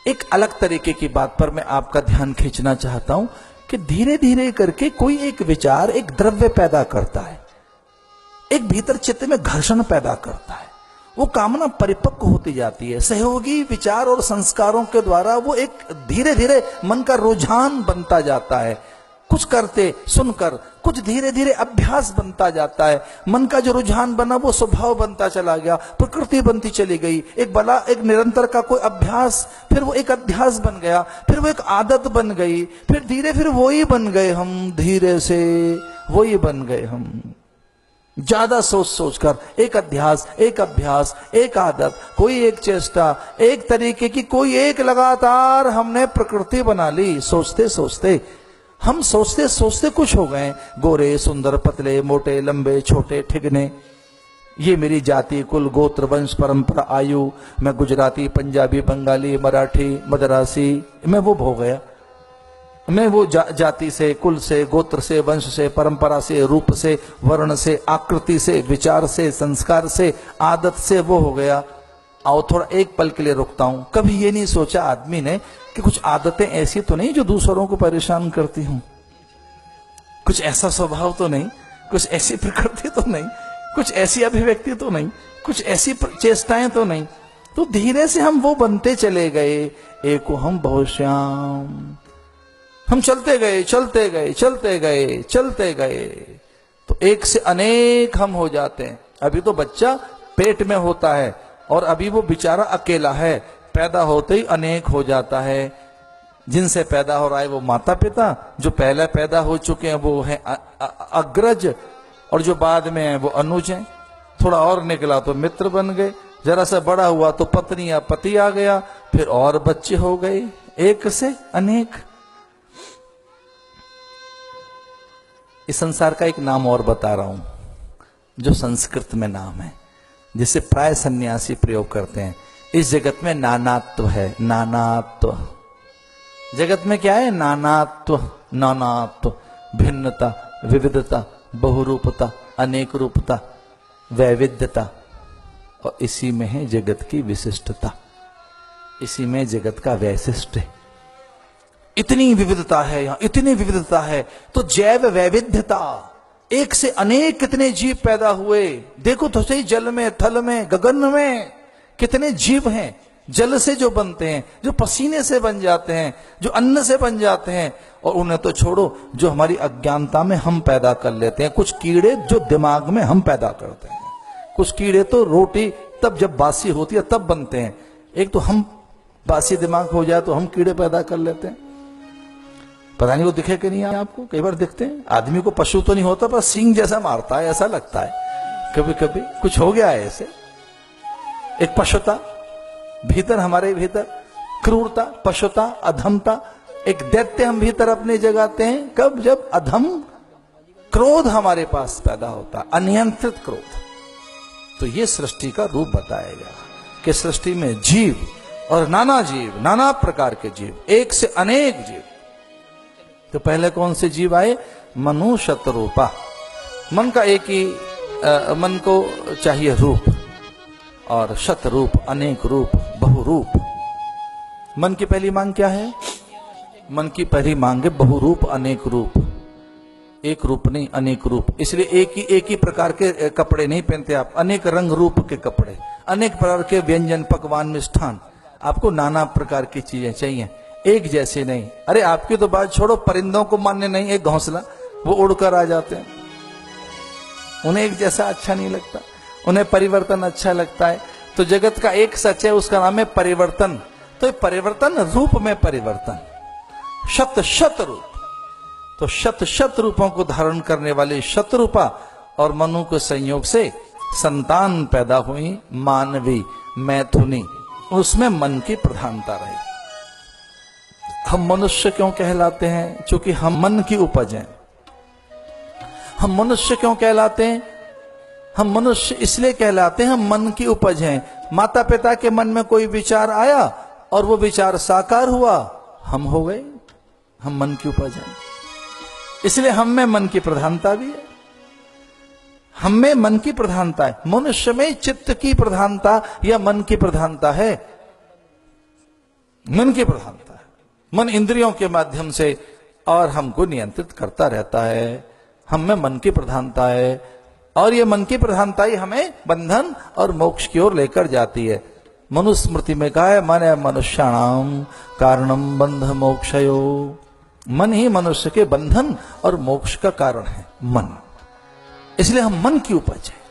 एक अलग तरीके की बात पर मैं आपका ध्यान खींचना चाहता हूं कि धीरे धीरे करके कोई एक विचार एक द्रव्य पैदा करता है, एक भीतर चित्त में घर्षण पैदा करता है, वो कामना परिपक्व होती जाती है। सहयोगी विचार और संस्कारों के द्वारा वो एक धीरे धीरे मन का रुझान बनता जाता है। कुछ करते सुनकर कुछ धीरे धीरे अभ्यास बनता जाता है। मन का जो रुझान बना वो स्वभाव बनता चला गया, प्रकृति बनती चली गई। एक निरंतर का कोई अभ्यास, फिर वो एक अध्यास बन गया, फिर वो एक आदत बन गई, फिर धीरे फिर वो ही बन गए हम, धीरे से वो ही बन गए हम। ज्यादा सोच सोचकर एक अध्यास, एक अभ्यास, एक आदत, कोई एक चेष्टा, एक तरीके की कोई एक लगातार हमने प्रकृति बना ली। सोचते सोचते हम सोचते सोचते कुछ हो गए, गोरे सुंदर पतले मोटे लंबे छोटे ठिगने, ये मेरी जाति कुल गोत्र वंश परंपरा आयु, मैं गुजराती पंजाबी बंगाली मराठी मद्रासी, मैं वो हो गया। मैं वो जाति से कुल से गोत्र से वंश से परंपरा से रूप से वर्ण से आकृति से विचार से संस्कार से आदत से वो हो गया। आओ थोड़ा एक पल के लिए रुकता हूं। कभी ये नहीं सोचा आदमी ने कि कुछ आदतें ऐसी तो नहीं जो दूसरों को परेशान करती हूं, कुछ ऐसा स्वभाव तो नहीं, कुछ ऐसी प्रकृति तो नहीं, कुछ ऐसी अभिव्यक्ति तो नहीं, कुछ ऐसी चेष्टाएं तो नहीं। तो धीरे से हम वो बनते चले गए। एको हम बहुश्याम, हम चलते गए चलते गए चलते गए चलते गए, तो एक से अनेक हम हो जाते हैं। अभी तो बच्चा पेट में होता है और अभी वो बेचारा अकेला है, पैदा होते ही अनेक हो जाता है। जिनसे पैदा हो रहा है वो माता पिता, जो पहले पैदा हो चुके हैं वो है अग्रज, और जो बाद में है वो अनुज हैं। थोड़ा और निकला तो मित्र बन गए, जरा सा बड़ा हुआ तो पत्नी या पति आ गया, फिर और बच्चे हो गए, एक से अनेक। इस संसार का एक नाम और बता रहा हूं, जो संस्कृत में नाम है, जिसे प्राय सन्यासी प्रयोग करते हैं। इस जगत में नानात्व है, नानात्व। जगत में क्या है? नानात्व, नानात्व, भिन्नता, विविधता, बहुरूपता, अनेक रूपता, वैविध्यता, और इसी में है जगत की विशिष्टता, इसी में जगत का वैशिष्ट है। इतनी विविधता है यहां, इतनी विविधता है। तो जैव वैविध्यता, एक से अनेक कितने जीव पैदा हुए। देखो तो सही, जल में, थल में, गगन में कितने जीव हैं। जल से जो बनते हैं, जो पसीने से बन जाते हैं, जो अन्न से बन जाते हैं, और उन्हें तो छोड़ो, जो हमारी अज्ञानता में हम पैदा कर लेते हैं। कुछ कीड़े जो दिमाग में हम पैदा करते हैं, कुछ कीड़े तो रोटी तब जब बासी होती है तब बनते हैं। एक तो हम बासी दिमाग हो जाए तो हम कीड़े पैदा कर लेते हैं। पता नहीं वो दिखे कि नहीं आपको? कई बार दिखते हैं। आदमी को पशु तो नहीं होता पर सींग जैसा मारता है, ऐसा लगता है कभी कभी। कुछ हो गया है ऐसे, एक पशुता भीतर, हमारे भीतर क्रूरता, पशुता, अधमता, एक दैत्य हम भीतर अपने जगाते हैं। कब? जब अधम क्रोध हमारे पास पैदा होता, अनियंत्रित क्रोध। तो ये सृष्टि का रूप बताया गया कि सृष्टि में जीव और नाना जीव, नाना प्रकार के जीव, एक से अनेक जीव। तो पहले कौन से जीव आए? मनु शतरूपा। मन का एक ही मन को चाहिए रूप, और शतरूप, अनेक रूप, बहुरूप। मन की पहली मांग क्या है? मन की पहली मांग है बहुरूप, अनेक रूप। एक रूप नहीं, अनेक रूप। इसलिए एक ही प्रकार के कपड़े नहीं पहनते आप, अनेक रंग रूप के कपड़े, अनेक प्रकार के व्यंजन, पकवान, मिष्ठान। आपको नाना प्रकार की चीजें चाहिए, एक जैसे नहीं। अरे आपकी तो बात छोड़ो, परिंदों को मानने नहीं एक घोंसला, वो उड़कर आ जाते हैं। उन्हें एक जैसा अच्छा नहीं लगता, उन्हें परिवर्तन अच्छा लगता है। तो जगत का एक सच है, उसका नाम है परिवर्तन। तो परिवर्तन, रूप में परिवर्तन, शत शत रूप। तो शत शत रूपों को धारण करने वाले शतरूपा और मनु के संयोग से संतान पैदा हुई, मानवी, मैथुनी। उसमें मन की प्रधानता रही। हम मनुष्य क्यों कहलाते हैं? क्योंकि हम मन की उपज हैं। हम मनुष्य क्यों कहलाते हैं? हम मनुष्य इसलिए कहलाते हैं, हम मन की उपज हैं। माता पिता के मन में कोई विचार आया और वो विचार साकार हुआ, हम हो गए, हम मन की उपज हैं। इसलिए हम में मन की प्रधानता भी है, हम में मन की प्रधानता है। मनुष्य में चित्त की प्रधानता या मन की प्रधानता है। मन की प्रधानता है। मन इंद्रियों के माध्यम से और हमको नियंत्रित करता रहता है। हम में मन की प्रधानता है और ये मन की प्रधानता ही हमें बंधन और मोक्ष की ओर लेकर जाती है। मनुस्मृति में कहा है, मन है मनुष्याणाम कारणम बंध मोक्षयो। मन ही मनुष्य के बंधन और मोक्ष का कारण है, मन। इसलिए हम मन की उपज है।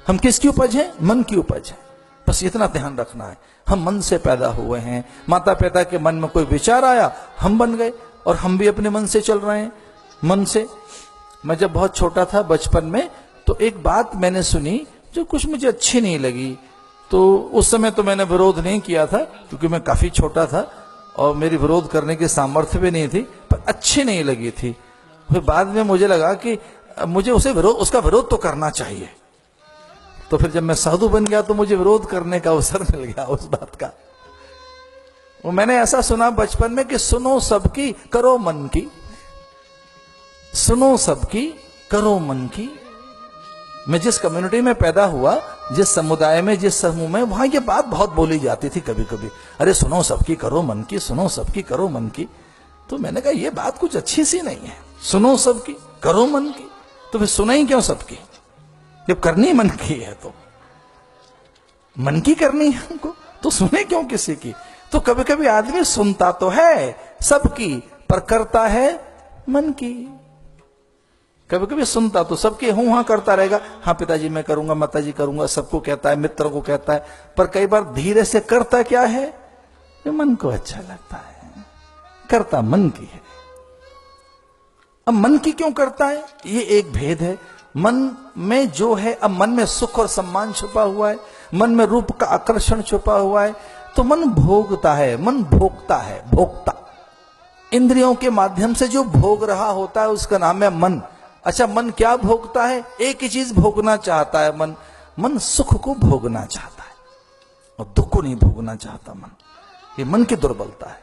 हम किसकी उपज है? मन की उपज है। बस इतना ध्यान रखना है, हम मन से पैदा हुए हैं। माता पिता के मन में कोई विचार आया, हम बन गए, और हम भी अपने मन से चल रहे हैं, मन से। मैं जब बहुत छोटा था, बचपन में, तो एक बात मैंने सुनी जो कुछ मुझे अच्छी नहीं लगी। तो उस समय तो मैंने विरोध नहीं किया था, क्योंकि मैं काफी छोटा था और मेरी विरोध करने की सामर्थ्य भी नहीं थी, पर अच्छी नहीं लगी थी। फिर बाद में मुझे लगा कि मुझे उसका विरोध तो करना चाहिए। तो फिर जब मैं साधु बन गया तो मुझे विरोध करने का अवसर मिल गया उस बात का। वो मैंने ऐसा सुना बचपन में कि सुनो सबकी करो मन की, सुनो सबकी करो मन की। मैं जिस कम्युनिटी में पैदा हुआ, जिस समुदाय में, जिस समूह में, वहां ये बात बहुत बोली जाती थी कभी कभी, अरे सुनो सबकी करो मन की, सुनो सबकी करो मन की। तो मैंने कहा ये बात कुछ अच्छी सी नहीं है, सुनो सबकी करो मन की। तो फिर सुनाई क्यों सबकी, जब करनी मन की है तो मन की करनी है हमको, तो सुने क्यों किसी की। तो कभी कभी आदमी सुनता तो है सबकी, पर करता है मन की। कभी कभी सुनता तो सबके हूं हां करता रहेगा, हाँ पिताजी मैं करूंगा, माताजी करूंगा, सबको कहता है, मित्र को कहता है, पर कई बार धीरे से करता क्या है, जो मन को अच्छा लगता है, करता मन की है। अब मन की क्यों करता है, ये एक भेद है। मन में जो है, अब मन में सुख और सम्मान छुपा हुआ है, मन में रूप का आकर्षण छुपा हुआ है, तो मन भोगता है, मन भोगता है, भोगता। इंद्रियों के माध्यम से जो भोग रहा होता है उसका नाम है मन। अच्छा, मन क्या भोगता है? एक ही चीज भोगना चाहता है मन। मन सुख को भोगना चाहता है और दुख को नहीं भोगना चाहता मन। ये मन की दुर्बलता है।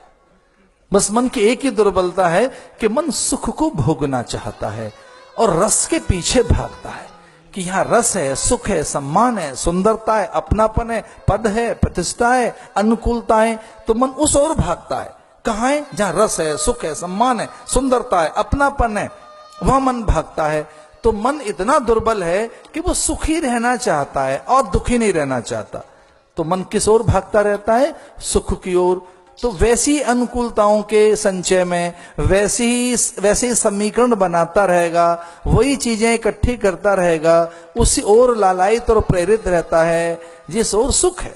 बस मन की एक ही दुर्बलता है कि मन सुख को भोगना चाहता है और रस के पीछे भागता है कि यहां रस है, सुख है, सम्मान है, सुंदरता है, अपनापन है, पद है, प्रतिष्ठा है, अनुकूलता है, तो मन उस ओर भागता है। कहां है? जहां रस है, सुख है, सम्मान है, सुंदरता है, अपनापन है, वहां मन भागता है। तो मन इतना दुर्बल है कि वो सुखी रहना चाहता है और दुखी नहीं रहना चाहता। तो मन किस ओर भागता रहता है? सुख की ओर। तो वैसी अनुकूलताओं के संचय में वैसे समीकरण बनाता रहेगा, वही चीजें इकट्ठी करता रहेगा, उसी ओर लालायित और प्रेरित रहता है जिस ओर सुख है।